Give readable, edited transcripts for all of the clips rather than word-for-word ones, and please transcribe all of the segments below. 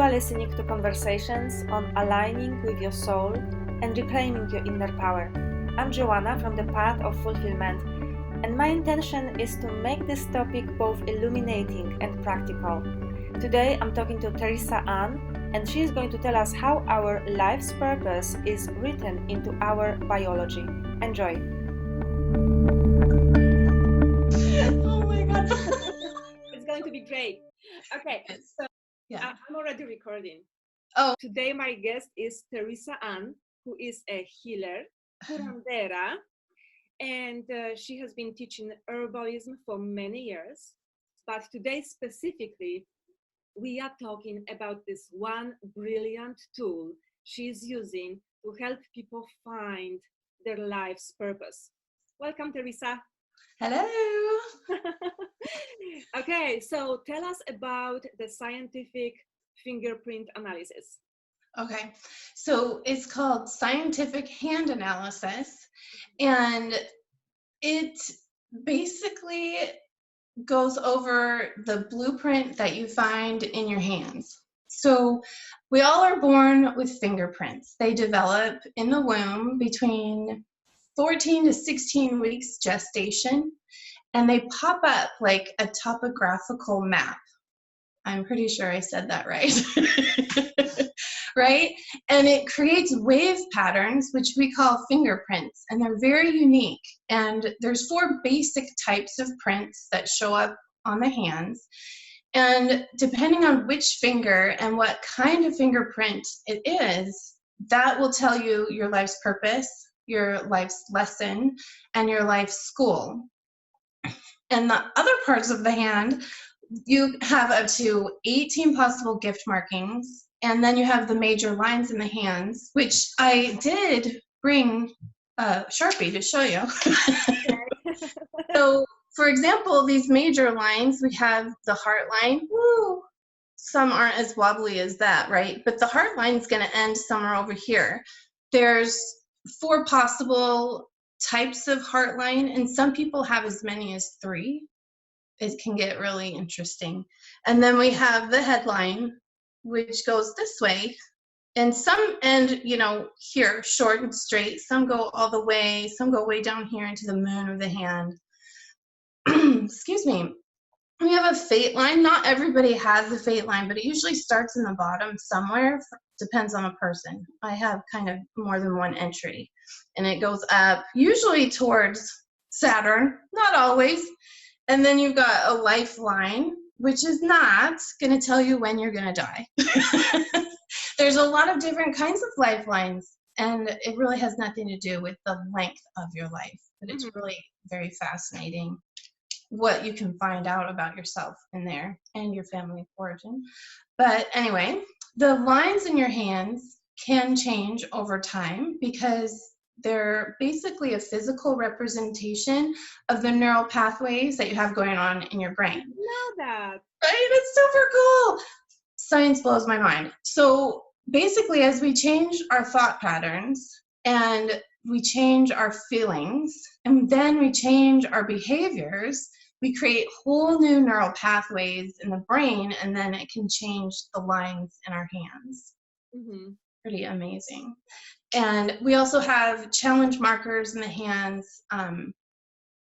are listening to conversations on aligning with your soul and reclaiming your inner power. I'm Joanna from the Path of Fulfillment, and my intention is to make this topic both illuminating and practical. Today I'm talking to Theresa Anne, and she is going to tell us how our life's purpose is written into our biology. Enjoy. Oh my God. It's going to be great. Okay, so Yeah. I'm already recording. Oh. Today my guest is Theresa Anne, who is a healer, curandera, and she has been teaching herbalism for many years. But today specifically, we are talking about this one brilliant tool she's using to help people find their life's purpose. Welcome, Theresa. Hello. Okay, so tell us about the scientific fingerprint analysis. Okay, so it's called scientific hand analysis, and it basically goes over the blueprint that you find in your hands. So we all are born with fingerprints. They develop in the womb between 14 to 16 weeks gestation, and they pop up like a topographical map. I'm pretty sure I said that right. Right? And it creates wave patterns, which we call fingerprints, and they're very unique. And there's 4 basic types of prints that show up on the hands. And depending on which finger and what kind of fingerprint it is, that will tell you your life's purpose, your life's lesson, and your life's school. And the other parts of the hand, you have up to 18 possible gift markings, and then you have the major lines in the hands, which I did bring a Sharpie to show you. So, for example, these major lines, we have the heart line. Woo! Some aren't as wobbly as that, right? But the heart line is going to end somewhere over here. There's 4 possible types of heart line, and some people have as many as 3. It can get really interesting. And then we have the headline, which goes this way, and some end, here, short and straight. Some go all the way, some go way down here into the moon of the hand. Excuse me. We have a fate line. Not everybody has a fate line, but it usually starts in the bottom somewhere. Depends on the person. I have kind of more than one entry, and it goes up, usually towards Saturn, not always. And then you've got a lifeline, which is not going to tell you when you're going to die. There's a lot of different kinds of lifelines, and it really has nothing to do with the length of your life, but it's really very fascinating what you can find out about yourself in there and your family of origin. But anyway, the lines in your hands can change over time because they're basically a physical representation of the neural pathways that you have going on in your brain. I know that. Right? It's super cool. Science blows my mind. So basically, as we change our thought patterns and we change our feelings and then we change our behaviors, we create whole new neural pathways in the brain, and then it can change the lines in our hands. Pretty amazing. And we also have challenge markers in the hands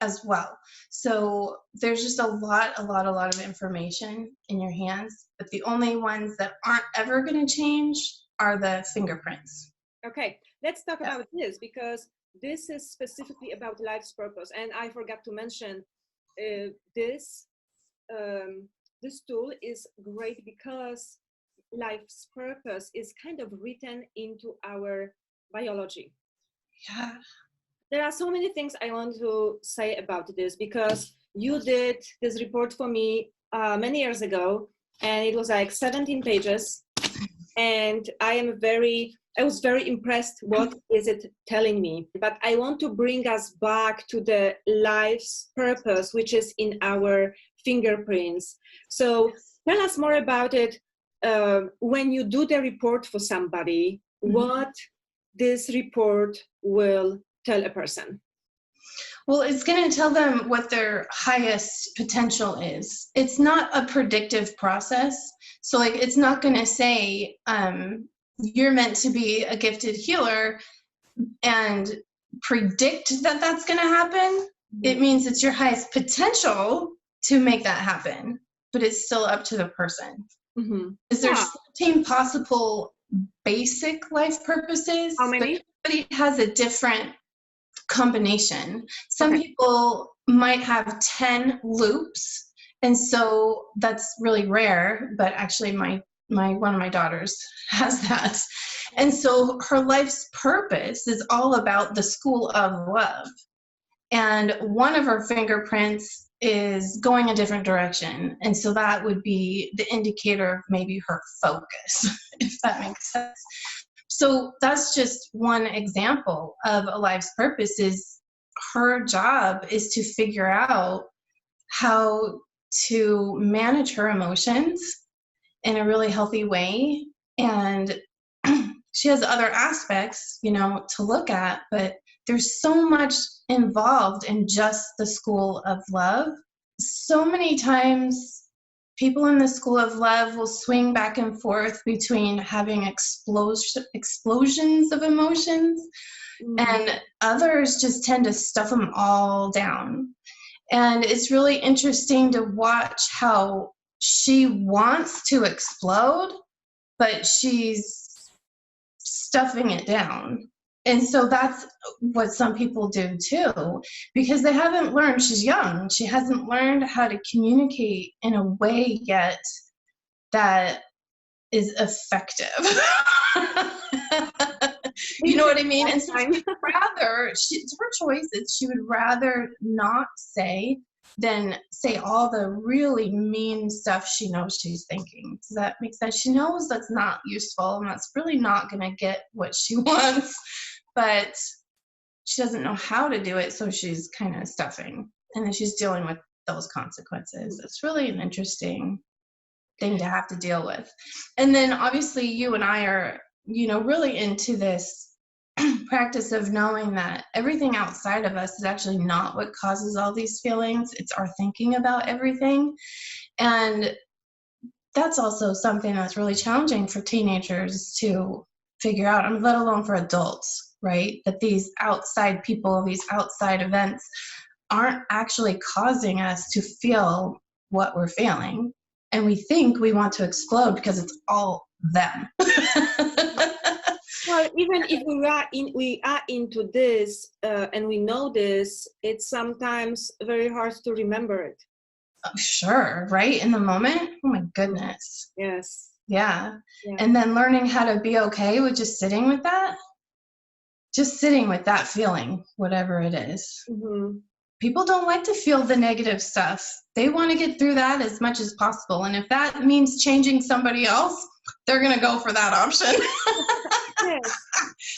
as well. So there's just a lot of information in your hands, but the only ones that aren't ever going to change are the fingerprints. Okay, let's talk about this, because this is specifically about life's purpose. And I forgot to mention this tool is great because life's purpose is kind of written into our biology. Yeah. There are so many things I want to say about this, because you did this report for me many years ago, and it was like 17 pages, and I was very impressed. What is it telling me? But I want to bring us back to the life's purpose, which is in our fingerprints. So tell us more about it. When you do the report for somebody, what this report will tell a person. Well, it's going to tell them what their highest potential is. It's not a predictive process. So like, it's not going to say, you're meant to be a gifted healer and predict that that's going to happen. It means it's your highest potential to make that happen, but it's still up to the person. Is there 14 possible basic life purposes? How many? But everybody has a different combination. Some people might have 10 loops, and so that's really rare, but actually my one of my daughters has that. And so her life's purpose is all about the school of love. And one of her fingerprints is going a different direction. And so that would be the indicator of maybe her focus, if that makes sense. So that's just one example of a life's purpose. Is her job is to figure out how to manage her emotions in a really healthy way. And she has other aspects, you know, to look at, but there's so much involved in just the school of love. So many times people in the school of love will swing back and forth between having explosions of emotions, and others just tend to stuff them all down. And it's really interesting to watch how she wants to explode, but she's stuffing it down. And so that's what some people do too, because they haven't learned. She's young. She hasn't learned how to communicate in a way yet that is effective. You know what I mean? And so it's her choice. She would rather not say than say all the really mean stuff she knows she's thinking. Does that make sense? She knows that's not useful and that's really not going to get what she wants, but she doesn't know how to do it, so she's kind of stuffing. And then she's dealing with those consequences. It's really an interesting thing to have to deal with. And then obviously you and I are, you know, really into this practice of knowing that everything outside of us is actually not what causes all these feelings. It's our thinking about everything. And that's also something that's really challenging for teenagers to figure out, I mean, let alone for adults, right? That these outside people, these outside events aren't actually causing us to feel what we're feeling. And we think we want to explode because it's all them. Well, even if we are into this and we know this, it's sometimes very hard to remember it. Oh, sure, right? In the moment? Oh my goodness. Yes. Yeah. And then learning how to be okay with just sitting with that. Just sitting with that feeling, whatever it is. People don't like to feel the negative stuff. They want to get through that as much as possible. And if that means changing somebody else, they're going to go for that option. Yes.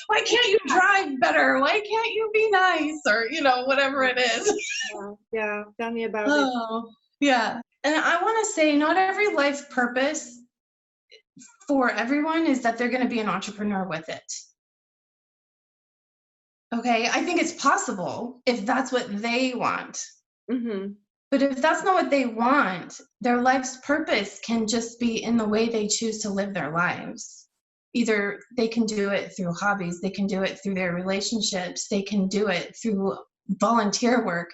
Why can't you drive better? Why can't you be nice? Or, you know, whatever it is. Yeah, tell me about it. Yeah. And I want to say not every life purpose for everyone is that they're going to be an entrepreneur with it. Okay, I think it's possible if that's what they want. But if that's not what they want, their life's purpose can just be in the way they choose to live their lives. Either they can do it through hobbies, they can do it through their relationships, they can do it through volunteer work.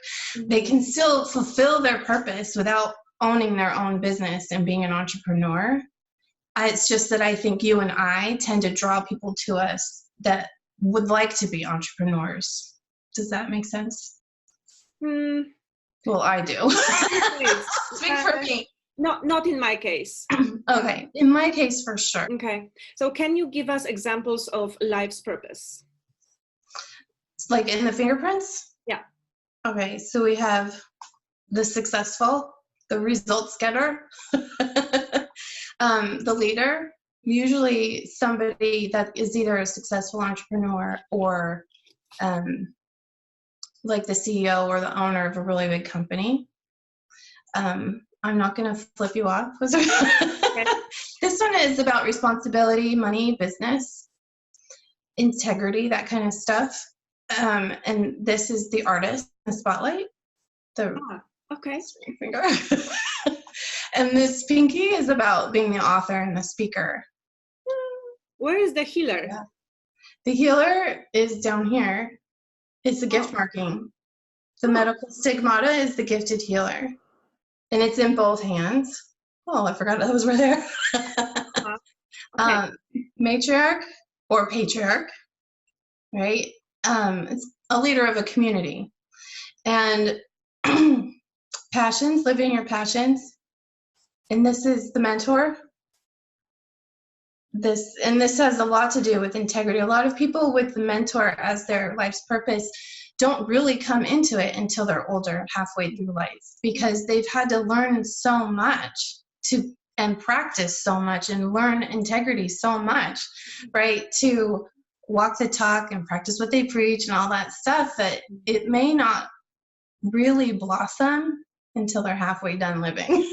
They can still fulfill their purpose without owning their own business and being an entrepreneur. It's just that I think you and I tend to draw people to us that would like to be entrepreneurs. Does that make sense? Well, I do. Speak for me. Not in my case. Okay, in my case for sure. Okay, so can you give us examples of life's purpose? Like in the fingerprints? Yeah. Okay, so we have the successful, the results getter, the leader, usually somebody that is either a successful entrepreneur or like the CEO or the owner of a really big company. I'm not going to flip you off. Okay. This one is about responsibility, money, business, integrity, that kind of stuff. And this is the artist, the spotlight, the okay. finger. And this pinky is about being the author and the speaker. Where is the healer? Yeah. The healer is down here. It's the gift marking. The medical stigmata is the gifted healer. And it's in both hands. Oh, I forgot that was right there. Okay. Matriarch or patriarch, right? It's a leader of a community. And passions, living your passions. And this is the mentor. This has a lot to do with integrity. A lot of people with the mentor as their life's purpose don't really come into it until they're older, halfway through life, because they've had to learn so much and practice so much and learn integrity so much, right? To walk the talk and practice what they preach and all that stuff, that it may not really blossom until they're halfway done living.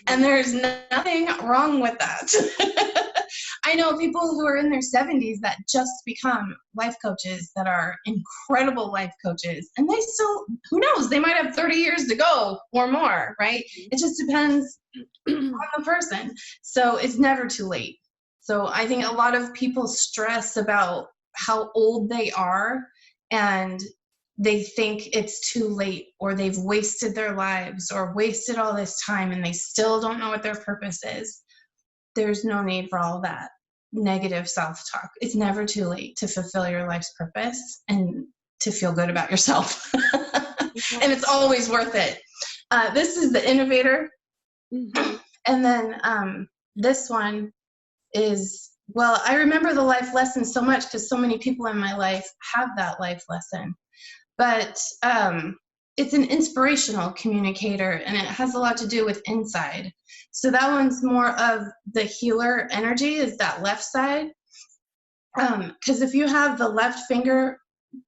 And there's nothing wrong with that. I know people who are in their 70s that just become life coaches that are incredible life coaches, and they still, who knows, they might have 30 years to go or more, right? It just depends on the person. So it's never too late. So I think a lot of people stress about how old they are, and they think it's too late, or they've wasted their lives or wasted all this time and they still don't know what their purpose is. There's no need for all that negative self-talk. It's never too late to fulfill your life's purpose and to feel good about yourself. And it's always worth it. This is the innovator. Mm-hmm. And then this one is, well, I remember the life lesson so much because so many people in my life have that life lesson. But it's an inspirational communicator, and it has a lot to do with inside. So that one's more of the healer energy, is that left side. Because if you have the left finger,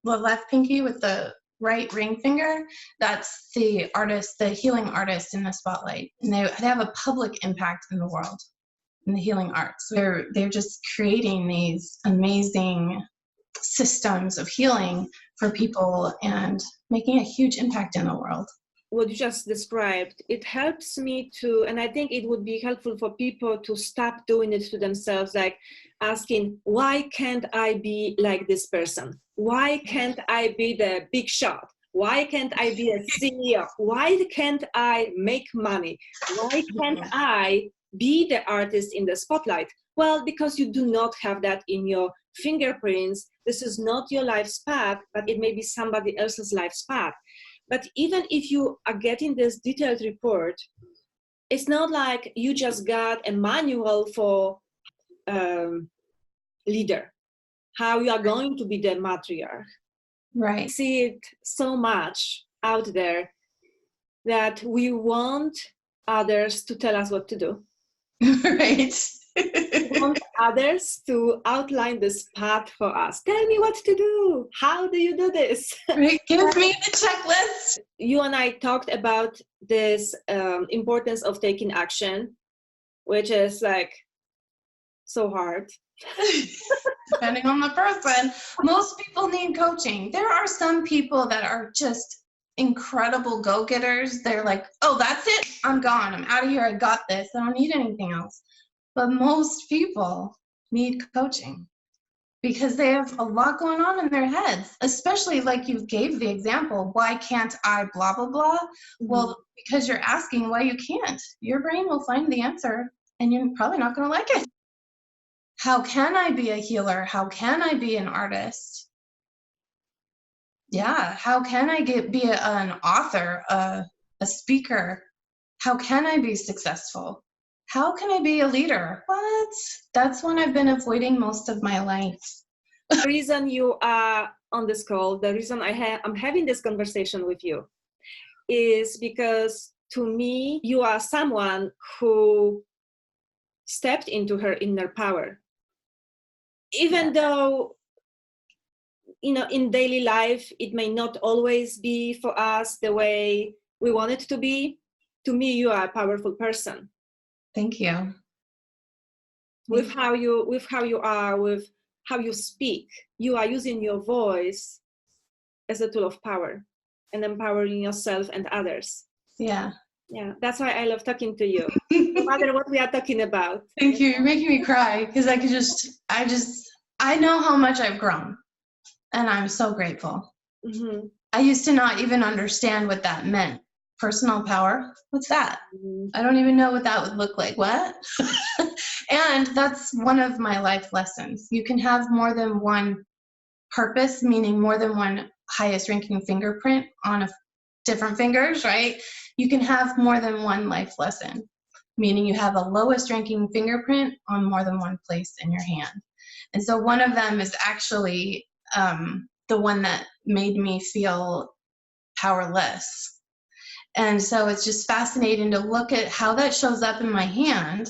the left pinky with the right ring finger, that's the artist, the healing artist in the spotlight. And they have a public impact in the world, in the healing arts. They're just creating these amazing systems of healing for people and making a huge impact in the world. What you just described, it helps me to, and I think it would be helpful for people to stop doing it to themselves, like asking, why can't I be like this person? Why can't I be the big shot? Why can't I be a CEO? Why can't I make money? Why can't I be the artist in the spotlight? Well, because you do not have that in your fingerprints. This is not your life's path, but it may be somebody else's life's path. But even if you are getting this detailed report, it's not like you just got a manual for leader, how you are going to be the matriarch. Right. I see it so much out there that we want others to tell us what to do. Right. We want others to outline this path for us. Tell me what to do. How do you do this? Right. Give me the checklist. You and I talked about this importance of taking action, which is like so hard. Depending on the person. Most people need coaching. There are some people that are just incredible go-getters. They're like, oh, that's it. I'm gone. I'm out of here. I got this. I don't need anything else. But most people need coaching because they have a lot going on in their heads, especially like you gave the example, why can't I blah, blah, blah? Mm-hmm. Well, because you're asking why you can't. Your brain will find the answer and you're probably not going to like it. How can I be a healer? How can I be an artist? Yeah, how can I be an author, a speaker? How can I be successful? How can I be a leader? What? That's one I've been avoiding most of my life. The reason you are on this call, the reason I'm having this conversation with you is because to me, you are someone who stepped into her inner power. Even though, you know, in daily life, it may not always be for us the way we want it to be. To me, you are a powerful person. Thank you. With how you are, with how you speak, you are using your voice as a tool of power and empowering yourself and others. Yeah. Yeah, that's why I love talking to you, no matter what we are talking about. Thank you. You're making me cry because I know how much I've grown, and I'm so grateful. Mm-hmm. I used to not even understand what that meant. Personal power? What's that? Mm-hmm. I don't even know what that would look like. What? And that's one of my life lessons. You can have more than one purpose, meaning more than one highest ranking fingerprint on different fingers, right? You can have more than one life lesson, meaning you have a lowest ranking fingerprint on more than one place in your hand. And so one of them is actually the one that made me feel powerless. And so it's just fascinating to look at how that shows up in my hand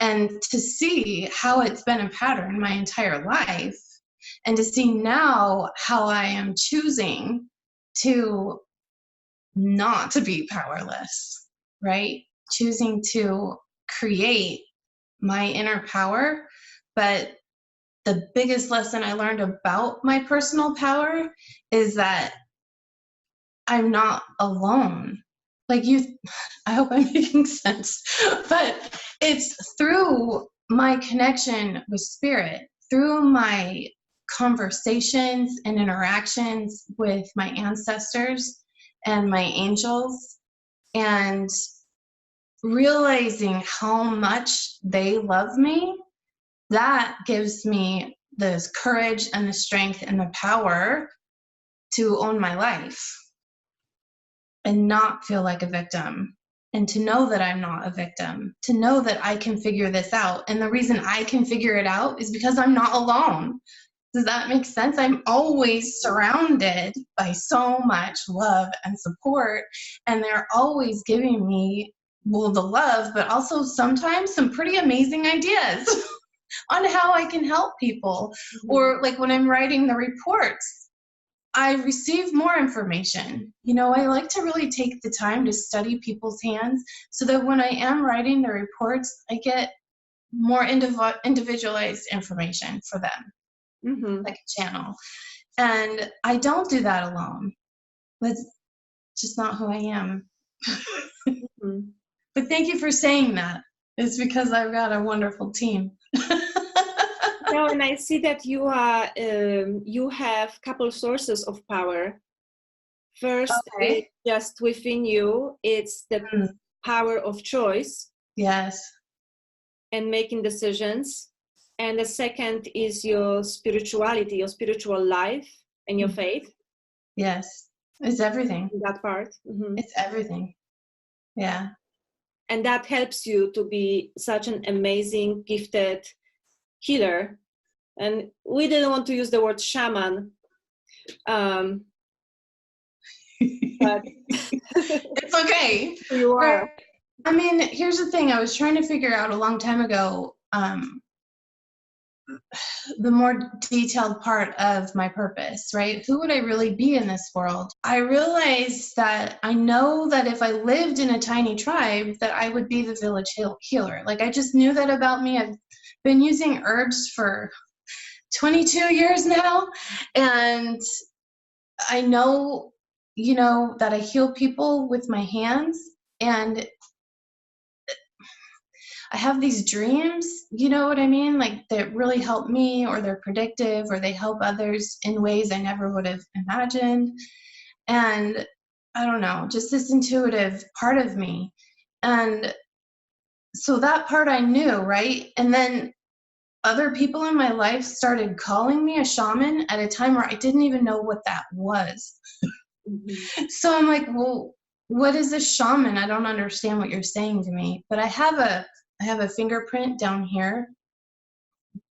and to see how it's been a pattern my entire life, and to see now how I am choosing to not to be powerless, right? Choosing to create my inner power. But the biggest lesson I learned about my personal power is that I'm not alone. Like I hope I'm making sense, but it's through my connection with spirit, through my conversations and interactions with my ancestors and my angels, and realizing how much they love me, that gives me the courage and the strength and the power to own my life and not feel like a victim, and to know that I'm not a victim, to know that I can figure this out. And the reason I can figure it out is because I'm not alone. Does that make sense? I'm always surrounded by so much love and support, and they're always giving me, well, the love, but also sometimes some pretty amazing ideas on how I can help people. Mm-hmm. Or like when I'm writing the reports, I receive more information. You know, I like to really take the time to study people's hands so that when I am writing the reports, I get more individualized information for them, mm-hmm. like a channel. And I don't do that alone. That's just not who I am. Mm-hmm. But thank you for saying that. It's because I've got a wonderful team. No, and I see that you are you have couple sources of power. First, okay. It's just within you. It's the power of choice. Yes. And making decisions. And the second is your spirituality, your spiritual life, and your faith. Yes, it's everything. That part. Mm-hmm. It's everything. Yeah. And that helps you to be such an amazing, gifted healer. And we didn't want to use the word shaman. But it's okay. You are. I mean, here's the thing. I was trying to figure out a long time ago the more detailed part of my purpose, right? Who would I really be in this world? I realized that I know that if I lived in a tiny tribe, that I would be the village healer. Like, I just knew that about me. I've been using herbs for 22 years now, and I know, you know, that I heal people with my hands, and I have these dreams, you know what I mean? Like, that really help me, or they're predictive, or they help others in ways I never would have imagined. And I don't know, just this intuitive part of me. And so that part I knew, right? And then other people in my life started calling me a shaman at a time where I didn't even know what that was. Mm-hmm. So I'm like, well, what is a shaman? I don't understand what you're saying to me. But I have a fingerprint down here,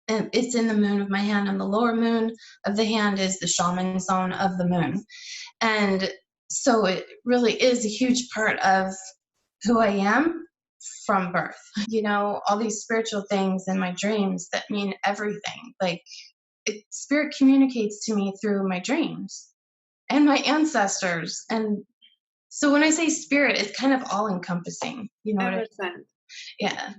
and it's in the moon of my hand, and the lower moon of the hand is the shaman zone of the moon. And so it really is a huge part of who I am from birth. You know, all these spiritual things in my dreams that mean everything. Like, spirit communicates to me through my dreams and my ancestors. And so when I say spirit, it's kind of all encompassing, you know. 100%. Yeah.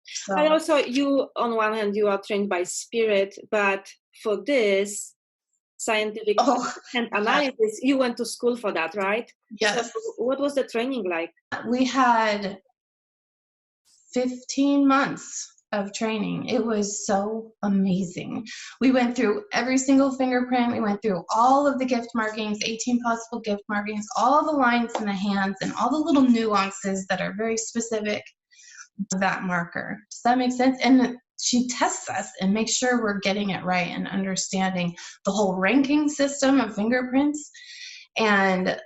So. And also, you, on one hand, you are trained by spirit, but for this, scientific Oh, hand analysis. You went to school for that, right? yes. So what was the training like? We had 15 months of training. It was so amazing. We went through every single fingerprint. We went through all of the gift markings, 18 possible gift markings, all the lines in the hands, and all the little nuances that are very specific to that marker. Does that make sense? And she tests us and makes sure we're getting it right and understanding the whole ranking system of fingerprints and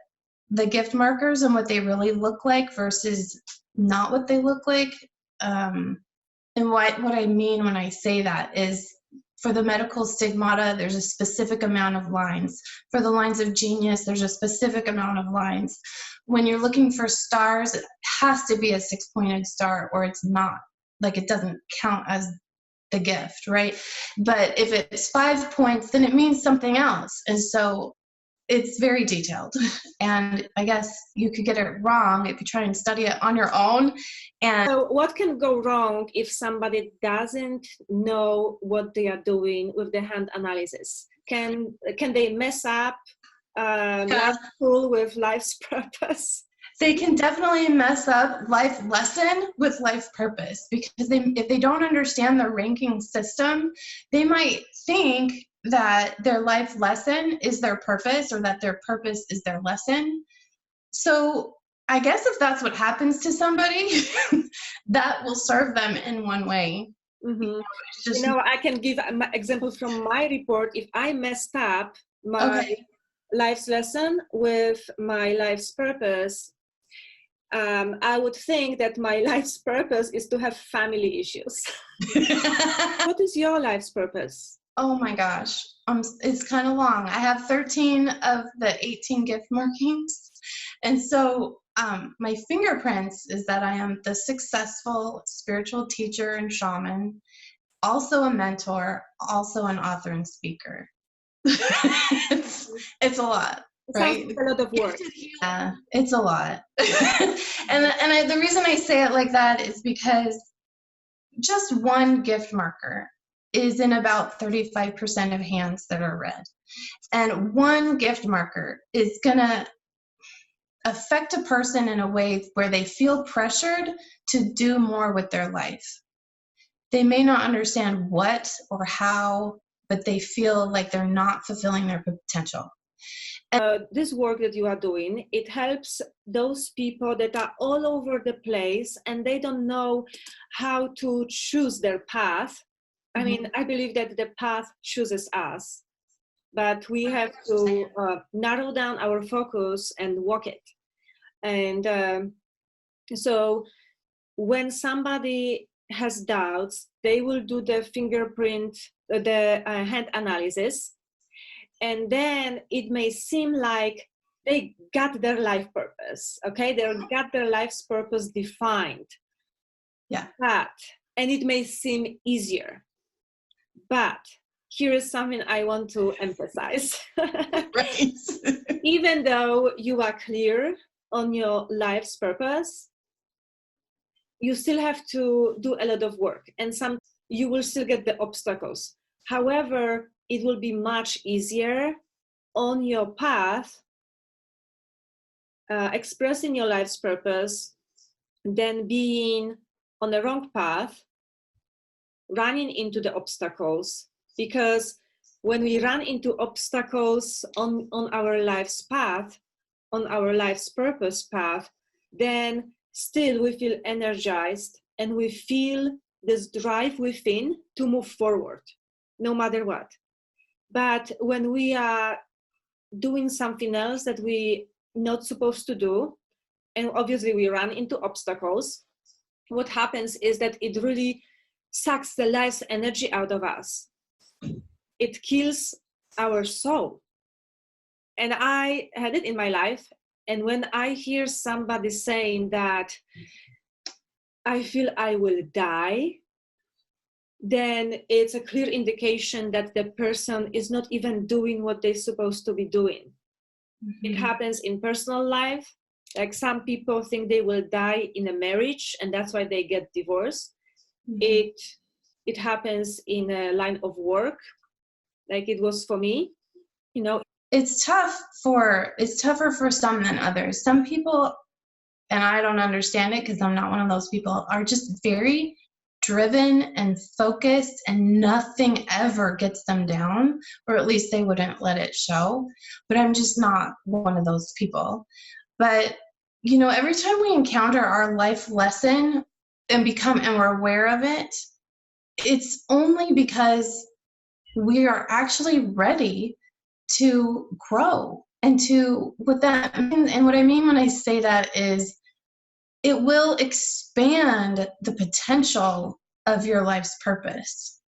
the gift markers and what they really look like versus not what they look like. And what I mean when I say that is, for the medical stigmata, there's a specific amount of lines. For the lines of genius, there's a specific amount of lines. When you're looking for stars, it has to be a 6-pointed star or it's not. Like, it doesn't count as the gift, right? But if it's 5 points, then it means something else. And so it's very detailed. And I guess you could get it wrong if you try and study it on your own. And so what can go wrong if somebody doesn't know what they are doing with the hand analysis? Can they mess up life school with life's purpose? They can definitely mess up life lesson with life purpose, because if they don't understand the ranking system, they might think that their life lesson is their purpose or that their purpose is their lesson. So I guess if that's what happens to somebody, that will serve them in one way. Mm-hmm. I can give examples from my report. If I messed up my life's lesson with my life's purpose, I would think that my life's purpose is to have family issues. What is your life's purpose? Oh my gosh, it's kind of long. I have 13 of the 18 gift markings. And so my fingerprints is that I am the successful spiritual teacher and shaman, also a mentor, also an author and speaker. It's a lot. Right? It's a lot of work. Yeah, it's a lot. and the reason I say it like that is because just one gift marker is in about 35% of hands that are read. And one gift marker is going to affect a person in a way where they feel pressured to do more with their life. They may not understand what or how, but they feel like they're not fulfilling their potential. This work that you are doing, it helps those people that are all over the place and they don't know how to choose their path. I mean, I believe that the path chooses us, but we have to narrow down our focus and walk it. And so when somebody has doubts, they will do the fingerprint, the hand analysis. And then it may seem like they got their life purpose, okay? They got their life's purpose defined. Yeah. And it may seem easier. But here is something I want to emphasize. Right. Even though you are clear on your life's purpose, you still have to do a lot of work. And you will still get the obstacles. However, it will be much easier on your path, expressing your life's purpose, than being on the wrong path, running into the obstacles. Because when we run into obstacles on our life's path, on our life's purpose path, then still we feel energized and we feel this drive within to move forward, no matter what. But when we are doing something else that we're not supposed to do, and obviously we run into obstacles, what happens is that it really sucks the life's energy out of us. It kills our soul. And I had it in my life. And when I hear somebody saying that I feel I will die, then it's a clear indication that the person is not even doing what they're supposed to be doing. It happens in personal life. Like some people think they will die in a marriage and that's why they get divorced. It happens in a line of work, like it was for me. You know, it's tougher for some than others. Some people, and I don't understand it because I'm not one of those people, are just very driven and focused, and nothing ever gets them down, or at least they wouldn't let it show. But I'm just not one of those people. But you know, every time we encounter our life lesson and we're aware of it, it's only because we are actually ready to grow. And to what that means, and what I mean when I say that is, it will expand the potential of your life's purpose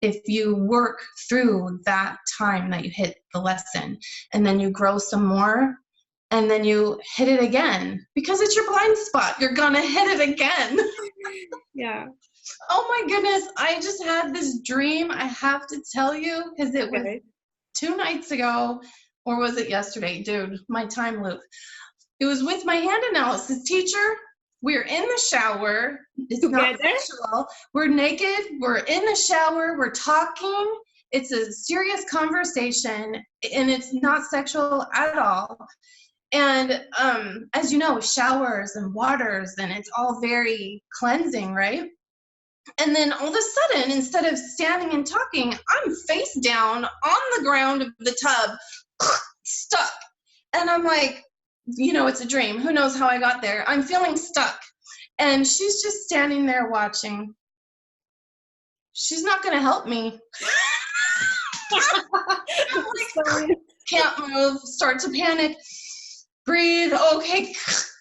if you work through that time that you hit the lesson, and then you grow some more, and then you hit it again because it's your blind spot. You're gonna hit it again. yeah. Oh my goodness, I just had this dream I have to tell you, because it was 2 nights ago, or was it yesterday? Dude, my time loop. It was with my hand analysis teacher. We're in the shower. It's not sexual. We're naked. We're in the shower. We're talking. It's a serious conversation, and it's not sexual at all. And as you know, showers and waters, and it's all very cleansing, right? And then all of a sudden, instead of standing and talking, I'm face down on the ground of the tub, stuck. And I'm like, you know, it's a dream. Who knows how I got there? I'm feeling stuck. And she's just standing there watching. She's not going to help me. I'm like, can't move, start to panic, breathe, okay,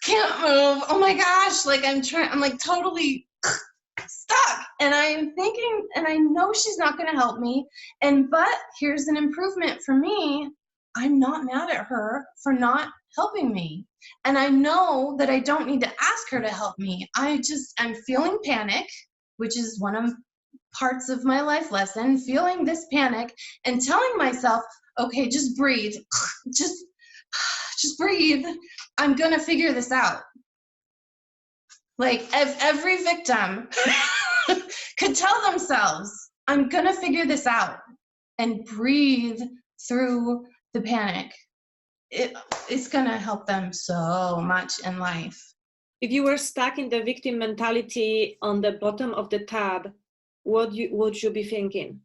can't move. Oh my gosh, like I'm like totally stuck. And I'm thinking, and I know she's not going to help me. But here's an improvement for me. I'm not mad at her for not helping me. And I know that I don't need to ask her to help me. I'm feeling panic, which is one of parts of my life lesson, feeling this panic and telling myself, okay, just breathe. Just breathe. I'm going to figure this out. Like if every victim could tell themselves, I'm going to figure this out, and breathe through the panic, it's going to help them so much in life. If you were stuck in the victim mentality on the bottom of the tub, what would you be thinking?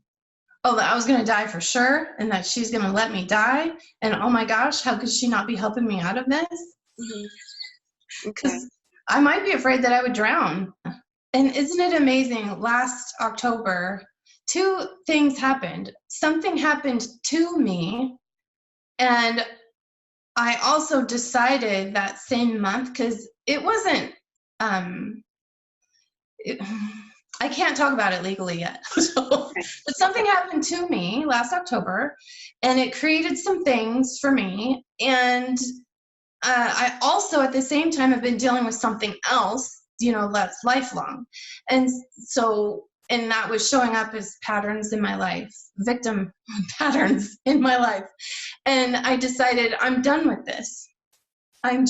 Oh, that I was going to die for sure, and that she's going to let me die, and oh my gosh, how could she not be helping me out of this? Mm-hmm. Okay. I might be afraid that I would drown. And isn't it amazing? Last October, 2 things happened. Something happened to me, and I also decided that same month, because it wasn't, I can't talk about it legally yet. But something happened to me last October, and it created some things for me. And I also, at the same time, have been dealing with something else, you know, that's lifelong. And that was showing up as patterns in my life, victim patterns in my life. And I decided I'm done with this. I'm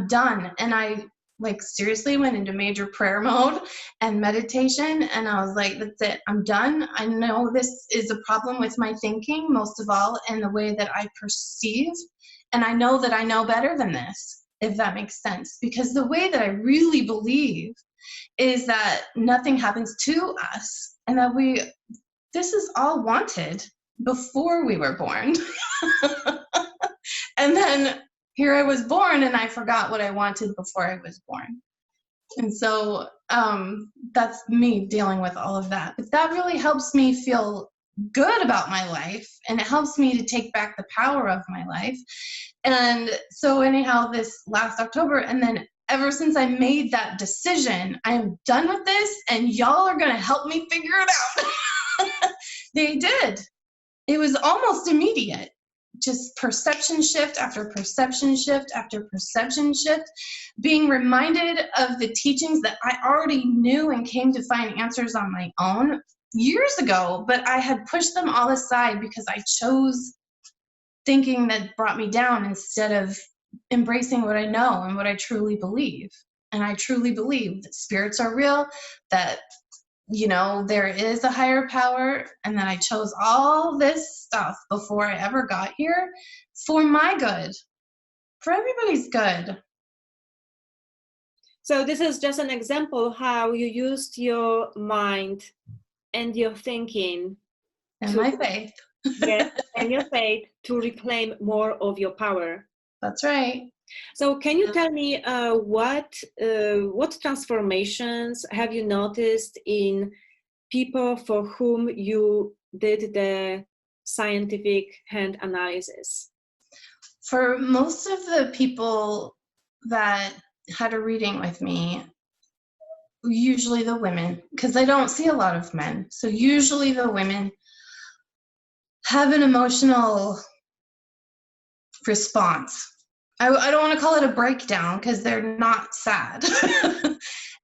done. And I seriously went into major prayer mode and meditation. And I was like, that's it. I'm done. I know this is a problem with my thinking, most of all, and the way that I perceive. And I know that I know better than this, if that makes sense. Because the way that I really believe is that nothing happens to us, and that this is all wanted before we were born. And then here I was born, and I forgot what I wanted before I was born. And so that's me dealing with all of that. But that really helps me feel good about my life, and it helps me to take back the power of my life. And so anyhow, this last October, and then ever since I made that decision, I am done with this, and y'all are going to help me figure it out. They did. It was almost immediate. Just perception shift after perception shift after perception shift, being reminded of the teachings that I already knew and came to find answers on my own years ago, but I had pushed them all aside because I chose thinking that brought me down instead of embracing what I know and what I truly believe. And I truly believe that spirits are real, that there is a higher power, and that I chose all this stuff before I ever got here for my good, for everybody's good. So this is just an example how you used your mind and your thinking And my faith. Yes, and your faith to reclaim more of your power. That's right. So can you tell me what transformations have you noticed in people for whom you did the scientific hand analysis? For most of the people that had a reading with me, usually the women, because I don't see a lot of men, so usually the women have an emotional response. I don't want to call it a breakdown because they're not sad.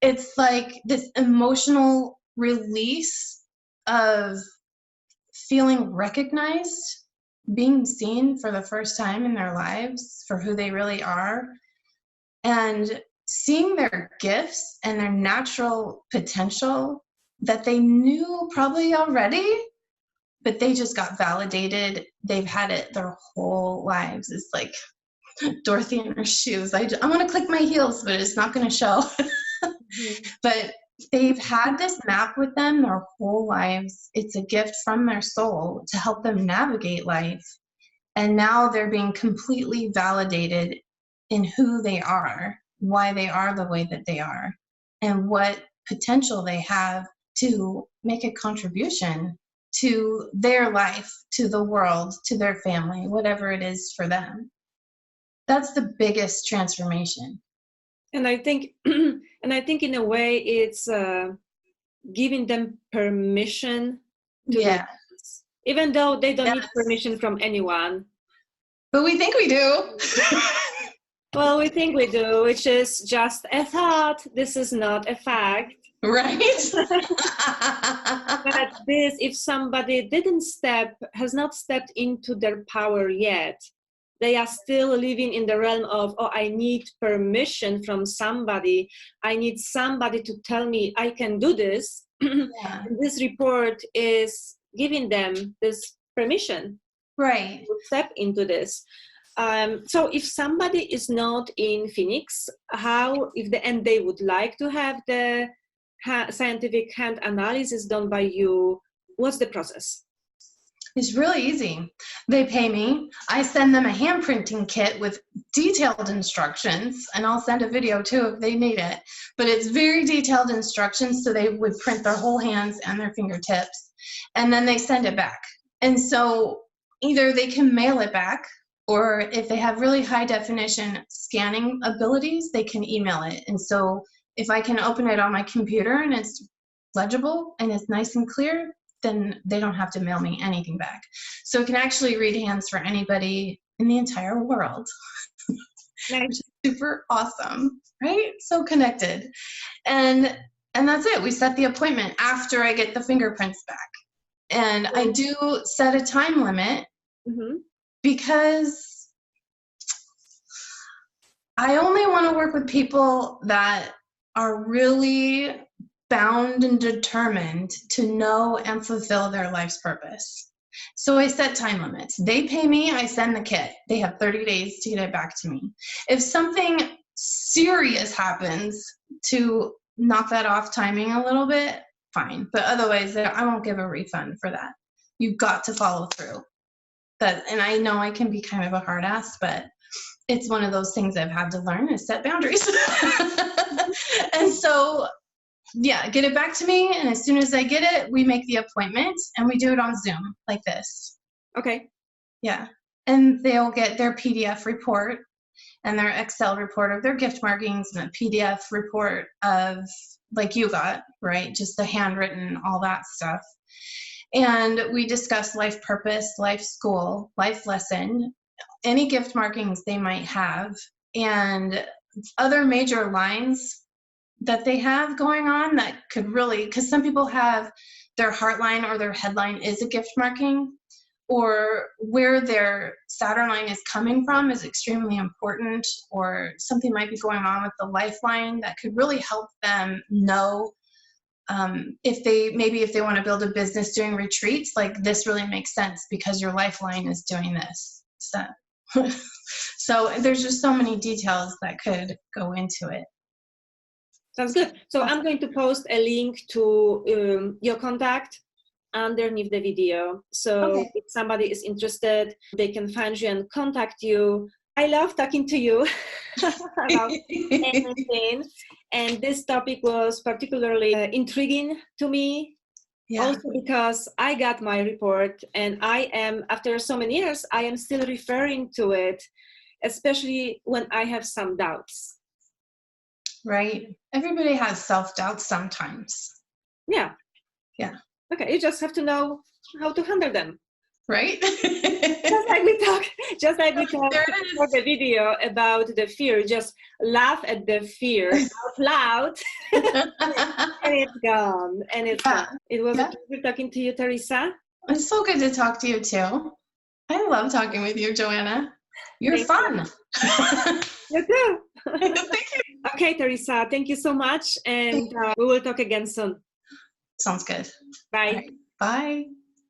It's like this emotional release of feeling recognized, being seen for the first time in their lives for who they really are, and seeing their gifts and their natural potential that they knew probably already, but they just got validated. They've had it their whole lives. It's like Dorothy in her shoes. I want to click my heels, but it's not going to show. But they've had this map with them their whole lives. It's a gift from their soul to help them navigate life. And now they're being completely validated in who they are, why they are the way that they are, and what potential they have to make a contribution to their life, to the world, to their family, whatever it is for them. That's the biggest transformation. And I think, in a way, it's giving them permission to do this, even though they don't need permission from anyone. But we think we do. Well, we think we do, which is just a thought. This is not a fact. Right. But this, if somebody has not stepped into their power yet, they are still living in the realm of, oh, I need permission from somebody. I need somebody to tell me I can do this. Yeah. This report is giving them this permission. Right. To step into this. So if somebody is not in Phoenix, and they would like to have the scientific hand analysis done by you, what's the process? It's really easy. They pay me. I send them a hand printing kit with detailed instructions, and I'll send a video too if they need it. But it's very detailed instructions, so they would print their whole hands and their fingertips, and then they send it back. And so either they can mail it back, or if they have really high definition scanning abilities, they can email it. And so if I can open it on my computer and it's legible and it's nice and clear, then they don't have to mail me anything back. So it can actually read hands for anybody in the entire world, which is super awesome, right? So connected. And that's it. We set the appointment after I get the fingerprints back. And I do set a time limit because I only want to work with people that are really bound and determined to know and fulfill their life's purpose. So I set time limits. They pay me, I send the kit. They have 30 days to get it back to me. If something serious happens to knock that off timing a little bit, fine. But otherwise, I won't give a refund for that. You've got to follow through. And I know I can be kind of a hard ass, but it's one of those things I've had to learn is set boundaries. And so, yeah, get it back to me. And as soon as I get it, we make the appointment and we do it on Zoom like this. Okay. Yeah. And they'll get their PDF report and their Excel report of their gift markings and a PDF report of, like you got, right? Just the handwritten, all that stuff. And we discuss life purpose, life goal, life lesson, any gift markings they might have, and other major lines that they have going on that could really, because some people have their heart line or their headline is a gift marking, or where their Saturn line is coming from is extremely important, or something might be going on with the lifeline that could really help them know if they want to build a business doing retreats, like this really makes sense because your lifeline is doing this. So there's just so many details that could go into it. Sounds good. So I'm going to post a link to your contact underneath the video. So if somebody is interested, they can find you and contact you. I love talking to you about anything. And this topic was particularly intriguing to me. Yeah. Also because I got my report and I am, after so many years, I am still referring to it, especially when I have some doubts. Right. Everybody has self-doubts sometimes. Yeah. Yeah. Okay. You just have to know how to handle them. Right. just like we talked for the video about the fear, just laugh at the fear out loud and it's gone. And it's gone. It was a pleasure talking to you, Theresa. It's so good to talk to you too. I love talking with you, Joanna. You're fun. You too. Thank you. Okay, Theresa, thank you so much. And we will talk again soon. Sounds good. Bye. Right. Bye.